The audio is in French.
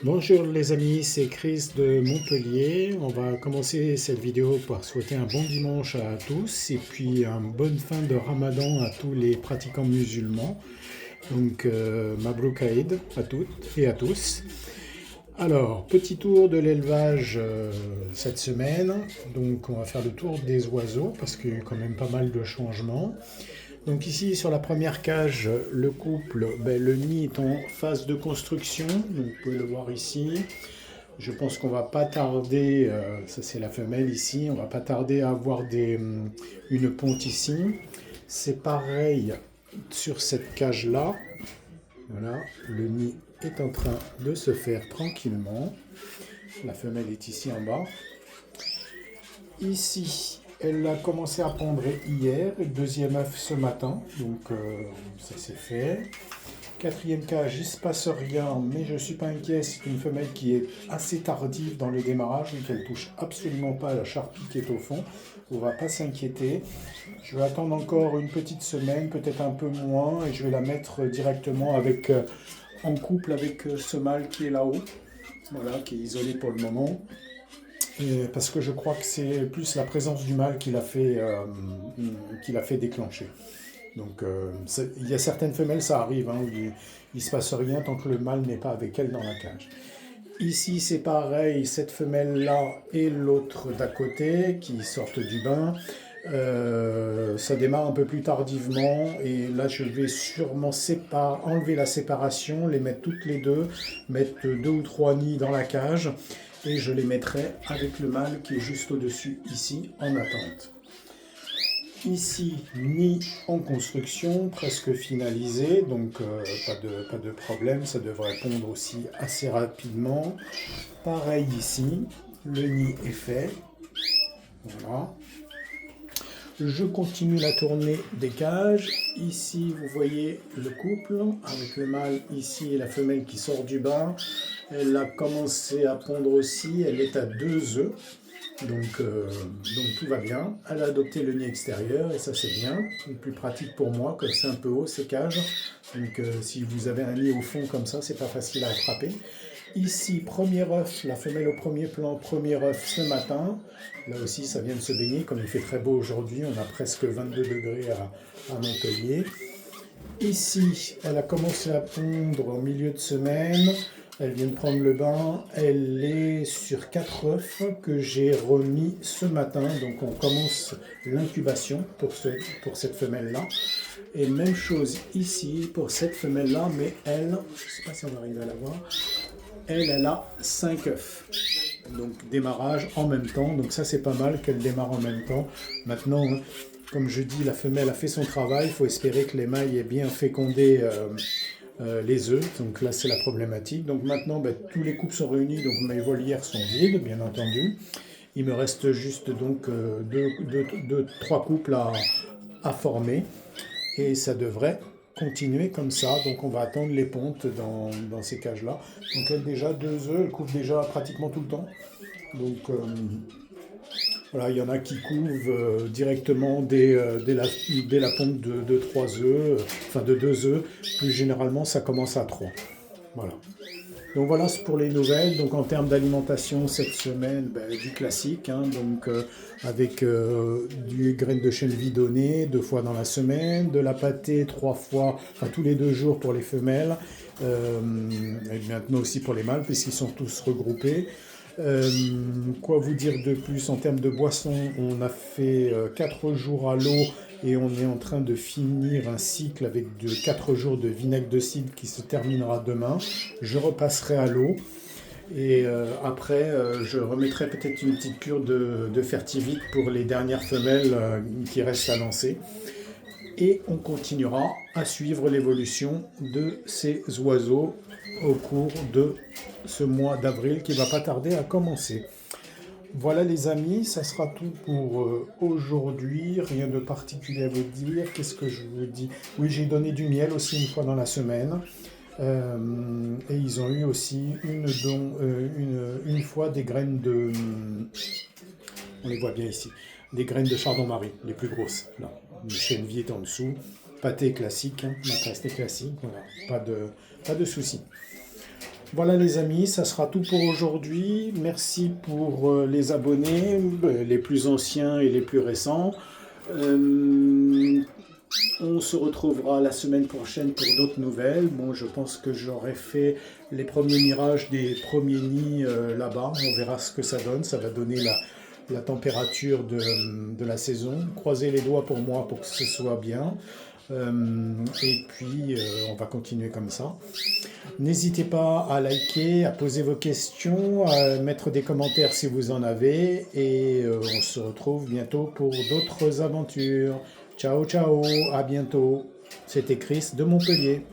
Bonjour les amis, c'est Chris de Montpellier. On va commencer cette vidéo par souhaiter un bon dimanche à tous et puis une bonne fin de Ramadan à tous les pratiquants musulmans. Donc Mabrouk Aïd à toutes et à tous. Alors, petit tour de l'élevage cette semaine. Donc on va faire le tour des oiseaux parce qu'il y a eu quand même pas mal de changements. Donc ici sur la première cage, le couple, le nid est en phase de construction, donc vous pouvez le voir ici. Je pense qu'on va pas tarder, ça c'est la femelle ici, on va pas tarder à avoir une ponte ici. C'est pareil sur cette cage là. Voilà, le nid est en train de se faire tranquillement. La femelle est ici en bas. Ici, elle a commencé à pondre hier, deuxième œuf ce matin, donc ça c'est fait. Quatrième cage, il ne se passe rien, mais je ne suis pas inquiet, c'est une femelle qui est assez tardive dans le démarrage, donc elle ne touche absolument pas à la charpie qui est au fond. On ne va pas s'inquiéter. Je vais attendre encore une petite semaine, peut-être un peu moins, et je vais la mettre directement en couple avec ce mâle qui est là-haut, voilà, qui est isolé pour le moment. Parce que je crois que c'est plus la présence du mâle qui l'a fait déclencher. Donc il y a certaines femelles, ça arrive, hein, où il ne se passe rien tant que le mâle n'est pas avec elle dans la cage. Ici c'est pareil, cette femelle-là et l'autre d'à côté qui sortent du bain. Ça démarre un peu plus tardivement et là je vais sûrement enlever la séparation, les mettre toutes les deux, mettre 2 ou 3 nids dans la cage et je les mettrai avec le mâle qui est juste au-dessus ici en attente. Ici, nid en construction, presque finalisé, donc pas de problème, ça devrait pondre aussi assez rapidement. Pareil ici, le nid est fait. Voilà. Je continue la tournée des cages. Ici, vous voyez le couple avec le mâle ici et la femelle qui sort du bain. Elle a commencé à pondre aussi, elle est à 2 œufs. Donc tout va bien. Elle a adopté le nid extérieur et ça c'est bien. C'est plus pratique pour moi, comme c'est un peu haut ces cages. Donc si vous avez un nid au fond comme ça, c'est pas facile à attraper. Ici, premier œuf, la femelle au premier plan, premier œuf ce matin. Là aussi, ça vient de se baigner, comme il fait très beau aujourd'hui, on a presque 22 degrés à Montpellier. Ici, elle a commencé à pondre en milieu de semaine. Elle vient de prendre le bain. Elle est sur 4 œufs que j'ai remis ce matin. Donc on commence l'incubation pour cette femelle-là. Et même chose ici pour cette femelle-là, mais elle, je ne sais pas si on arrive à la voir, elle a 5 œufs. Donc démarrage en même temps. Donc ça c'est pas mal qu'elle démarre en même temps. Maintenant, comme je dis, la femelle a fait son travail. Il faut espérer que les mâles aient bien fécondé les œufs. Donc là c'est la problématique. Donc maintenant tous les couples sont réunis. Donc mes volières sont vides, bien entendu. Il me reste juste donc 3 couples à former. Et ça devrait continuer comme ça. Donc on va attendre les pontes dans ces cages-là. Donc elle déjà 2 œufs, elle couvre déjà pratiquement tout le temps. Donc voilà, il y en a qui couvent directement dès la ponte de 3 œufs, enfin de 2 œufs. Plus généralement, ça commence à 3. Voilà. Donc voilà c'est pour les nouvelles. Donc en termes d'alimentation cette semaine, du classique, hein, donc avec du graines de chèvre bidonné 2 fois dans la semaine, de la pâtée 3 fois, enfin tous les 2 jours pour les femelles, et maintenant aussi pour les mâles puisqu'ils sont tous regroupés. Quoi vous dire de plus en termes de boissons? On a fait 4 jours à l'eau et on est en train de finir un cycle avec 4 jours de vinaigre de cidre qui se terminera demain. Je repasserai à l'eau et après je remettrai peut-être une petite cure de fertivite pour les dernières femelles qui restent à lancer. Et on continuera à suivre l'évolution de ces oiseaux au cours de ce mois d'avril qui va pas tarder à commencer. Voilà les amis, ça sera tout pour aujourd'hui. Rien de particulier à vous dire. Qu'est-ce que je vous dis? Oui, j'ai donné du miel aussi 1 fois dans la semaine. Et ils ont eu aussi une fois des graines de... On les voit bien ici. Des graines de chardon-marie, les plus grosses. Là, le chènevier est en dessous. Pâté classique, hein, ma pâté classique. Voilà, pas de soucis. Voilà les amis, ça sera tout pour aujourd'hui. Merci pour les abonnés, les plus anciens et les plus récents. Euh, on se retrouvera la semaine prochaine pour d'autres nouvelles. Bon, je pense que j'aurai fait les premiers mirages des premiers nids là-bas. On verra ce que ça donne. Ça va donner la température de la saison. Croisez les doigts pour moi pour que ce soit bien. Et puis, on va continuer comme ça. N'hésitez pas à liker, à poser vos questions, à mettre des commentaires si vous en avez. Et on se retrouve bientôt pour d'autres aventures. Ciao, ciao, à bientôt. C'était Chris de Montpellier.